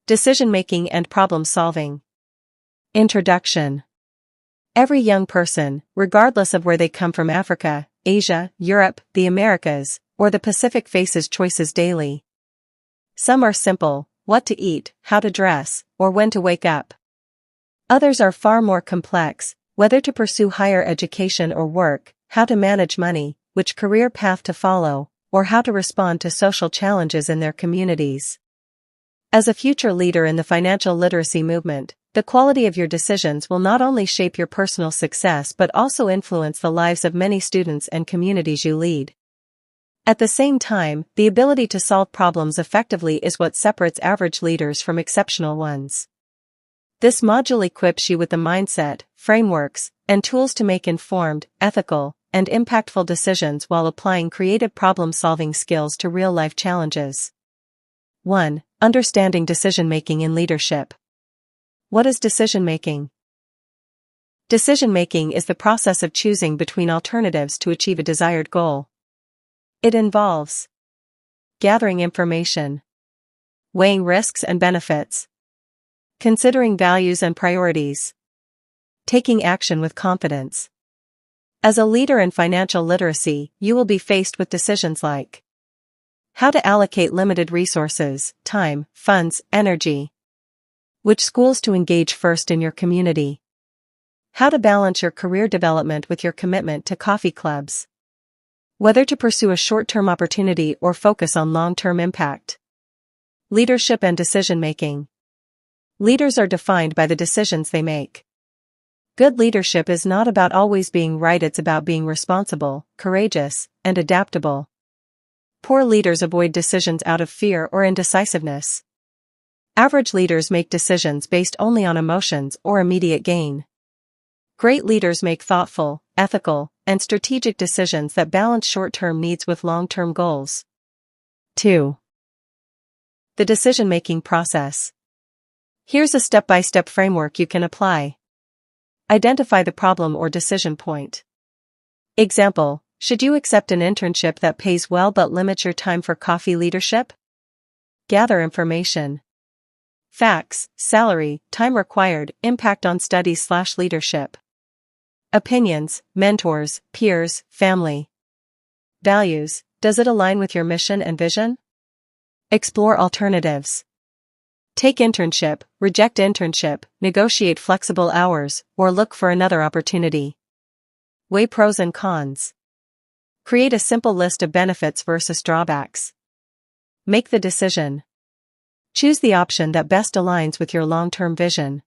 Decision-making and problem-solving. Introduction. Every young person, regardless of where they come from, Africa, Asia, Europe, the Americas, or the Pacific, faces choices daily. Some are simple: what to eat, how to dress, or when to wake up. Others are far more complex: whether to pursue higher education or work, how to manage money, which career path to follow, or how to respond to social challenges in their communities. As a future leader in the financial literacy movement, the quality of your decisions will not only shape your personal success but also influence the lives of many students and communities you lead. At the same time, the ability to solve problems effectively is what separates average leaders from exceptional ones. This module equips you with the mindset, frameworks, and tools to make informed, ethical, and impactful decisions while applying creative problem-solving skills to real-life challenges. 1. Understanding decision-making in leadership. What is decision-making? Decision-making is the process of choosing between alternatives to achieve a desired goal. It involves gathering information, weighing risks and benefits, considering values and priorities, taking action with confidence. As a leader in financial literacy, you will be faced with decisions like how to allocate limited resources, time, funds, energy, which schools to engage first in your community, how to balance your career development with your commitment to coffee clubs, whether to pursue a short-term opportunity or focus on long-term impact. Leadership and decision-making. Leaders are defined by the decisions they make. Good leadership is not about always being right, it's about being responsible, courageous, and adaptable. Poor leaders avoid decisions out of fear or indecisiveness. Average leaders make decisions based only on emotions or immediate gain. Great leaders make thoughtful, ethical, and strategic decisions that balance short-term needs with long-term goals. 2. The decision-making process. Here's a step-by-step framework you can apply. Identify the problem or decision point. Example: should you accept an internship that pays well but limits your time for coffee leadership? Gather information. Facts: salary, time required, impact on studies/leadership. Opinions: mentors, peers, family. Values: does it align with your mission and vision? Explore alternatives. Take internship, reject internship, negotiate flexible hours, or look for another opportunity. Weigh pros and cons. Create a simple list of benefits versus drawbacks. Make the decision. Choose the option that best aligns with your long-term vision.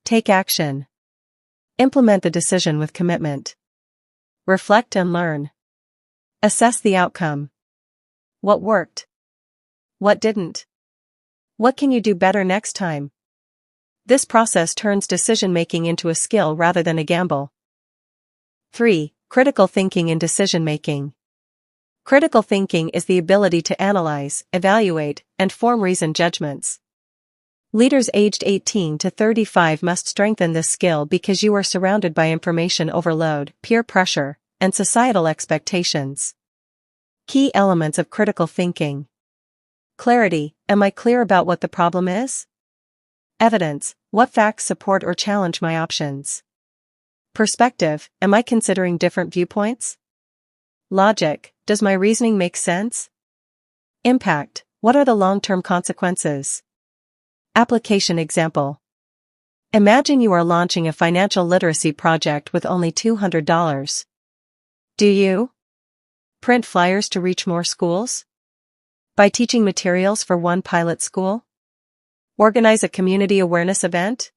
Take action. Implement the decision with commitment. Reflect and learn. Assess the outcome. What worked? What didn't? What can you do better next time? This process turns decision-making into a skill rather than a gamble. 3. Critical thinking in decision-making. Critical thinking is the ability to analyze, evaluate, and form reasoned judgments. Leaders aged 18 to 35 must strengthen this skill because you are surrounded by information overload, peer pressure, and societal expectations. Key elements of critical thinking. Clarity: am I clear about what the problem is? Evidence: what facts support or challenge my options? Perspective: am I considering different viewpoints? Logic: does my reasoning make sense? Impact: what are the long-term consequences? Application example. Imagine you are launching a financial literacy project with only $200. Do you print flyers to reach more schools? Buy teaching materials for one pilot school? Organize a community awareness event?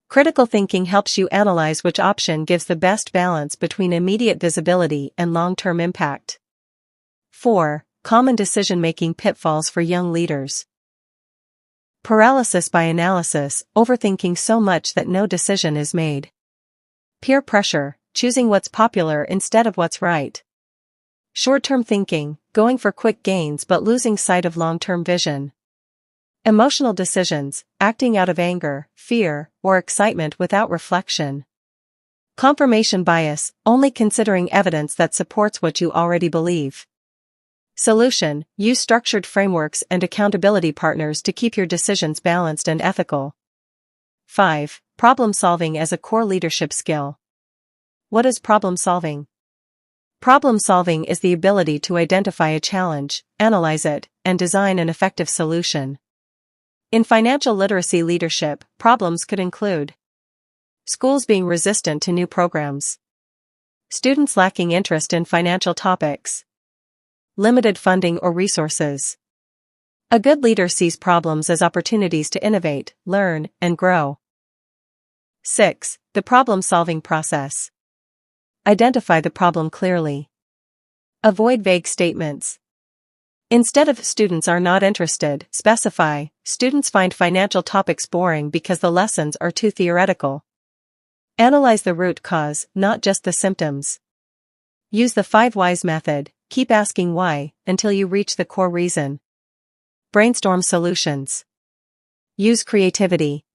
Critical thinking helps you analyze which option gives the best balance between immediate visibility and long-term impact. 4. Common decision-making pitfalls for young leaders. Paralysis by analysis: overthinking so much that no decision is made. Peer pressure: choosing what's popular instead of what's right. Short-term thinking: going for quick gains but losing sight of long-term vision. Emotional decisions: acting out of anger, fear, or excitement without reflection. Confirmation bias: only considering evidence that supports what you already believe. Solution: use structured frameworks and accountability partners to keep your decisions balanced and ethical. 5. Problem solving as a core leadership skill. What is problem solving? Problem solving is the ability to identify a challenge, analyze it, and design an effective solution. In financial literacy leadership, problems could include schools being resistant to new programs, students lacking interest in financial topics, limited funding or resources. A good leader sees problems as opportunities to innovate, learn, and grow. 6. The problem-solving process. Identify the problem clearly. Avoid vague statements. Instead of "students are not interested," specify, "students find financial topics boring because the lessons are too theoretical." Analyze the root cause, not just the symptoms. Use the 5 whys method. Keep asking why until you reach the core reason. Brainstorm solutions. Use creativity.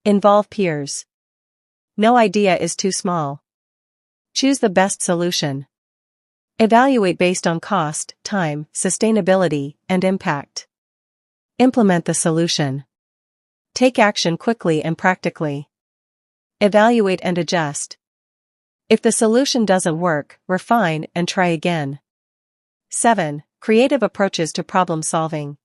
Involve peers. No idea is too small. Choose the best solution. Evaluate based on cost, time, sustainability, and impact. Implement the solution. Take action quickly and practically. Evaluate and adjust. If the solution doesn't work, refine and try again. 7. Creative approaches to problem solving.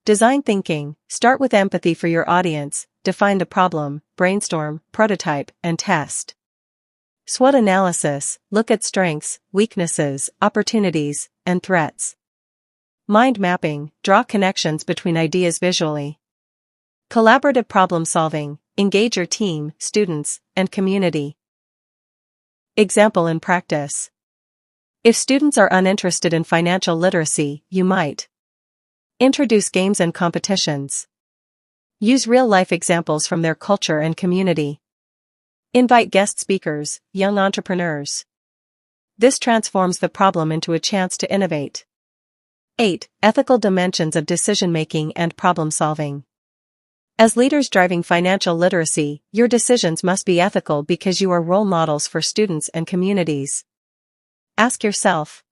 Design thinking. Start with empathy for your audience, define the problem, brainstorm, prototype, and test. SWOT analysis. Look at strengths, weaknesses, opportunities, and threats. Mind mapping. Draw connections between ideas visually. Collaborative problem solving. Engage your team, students, and community. Example in practice. If students are uninterested in financial literacy, you might introduce games and competitions. Use real-life examples from their culture and community. Invite guest speakers, young entrepreneurs. This transforms the problem into a chance to innovate. 8. Ethical dimensions of decision-making and problem-solving. As leaders driving financial literacy, your decisions must be ethical because you are role models for students and communities. Ask yourself,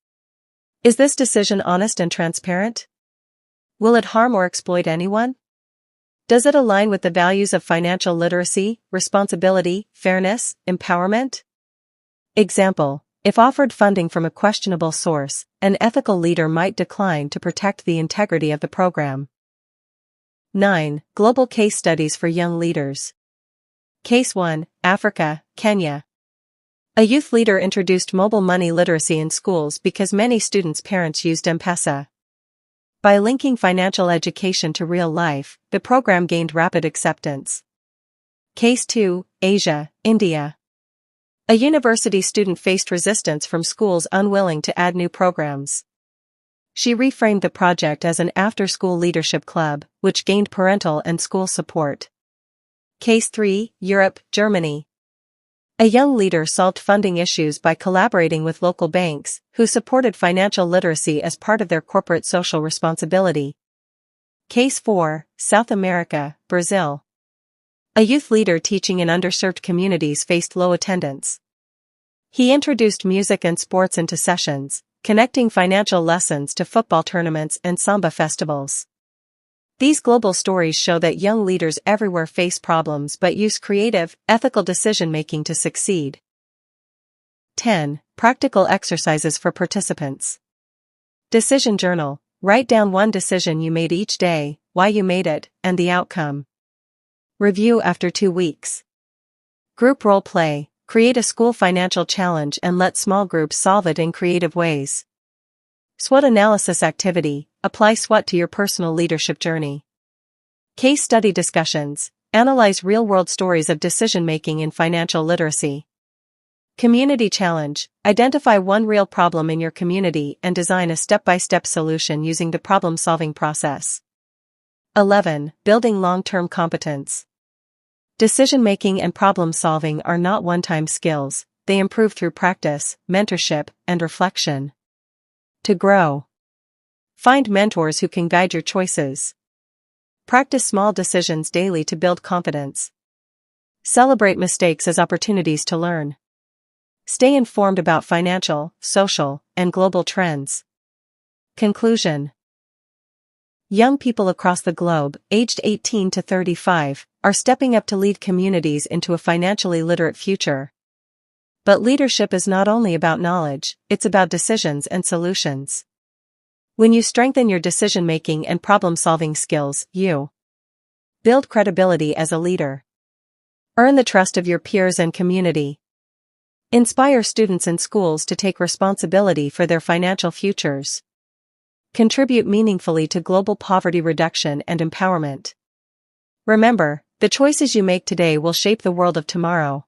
is this decision honest and transparent? Will it harm or exploit anyone? Does it align with the values of financial literacy, responsibility, fairness, empowerment? Example: if offered funding from a questionable source, an ethical leader might decline to protect the integrity of the program. 9. Global case studies for young leaders. Case 1, Africa, Kenya. A youth leader introduced mobile money literacy in schools because many students' parents used M-Pesa. By linking financial education to real life, the program gained rapid acceptance. Case 2, Asia, India. A university student faced resistance from schools unwilling to add new programs. She reframed the project as an after-school leadership club, which gained parental and school support. Case 3, Europe, Germany. A young leader solved funding issues by collaborating with local banks, who supported financial literacy as part of their corporate social responsibility. Case 4, South America, Brazil. A youth leader teaching in underserved communities faced low attendance. He introduced music and sports into sessions, connecting financial lessons to football tournaments and samba festivals. These global stories show that young leaders everywhere face problems but use creative, ethical decision-making to succeed. 10. Practical exercises for participants. Decision journal. Write down one decision you made each day, why you made it, and the outcome. Review after 2 weeks. Group role play. Create a school financial challenge and let small groups solve it in creative ways. SWOT analysis activity. Apply SWOT to your personal leadership journey. Case study discussions. Analyze real-world stories of decision-making in financial literacy. Community challenge. Identify one real problem in your community and design a step-by-step solution using the problem-solving process. 11. Building long-term competence. Decision-making and problem-solving are not one-time skills, they improve through practice, mentorship, and reflection. To grow. Find mentors who can guide your choices. Practice small decisions daily to build confidence. Celebrate mistakes as opportunities to learn. Stay informed about financial, social, and global trends. Conclusion. Young people across the globe, aged 18 to 35, are stepping up to lead communities into a financially literate future. But leadership is not only about knowledge, it's about decisions and solutions. When you strengthen your decision-making and problem-solving skills, you build credibility as a leader. Earn the trust of your peers and community. Inspire students in schools to take responsibility for their financial futures. Contribute meaningfully to global poverty reduction and empowerment. Remember, the choices you make today will shape the world of tomorrow.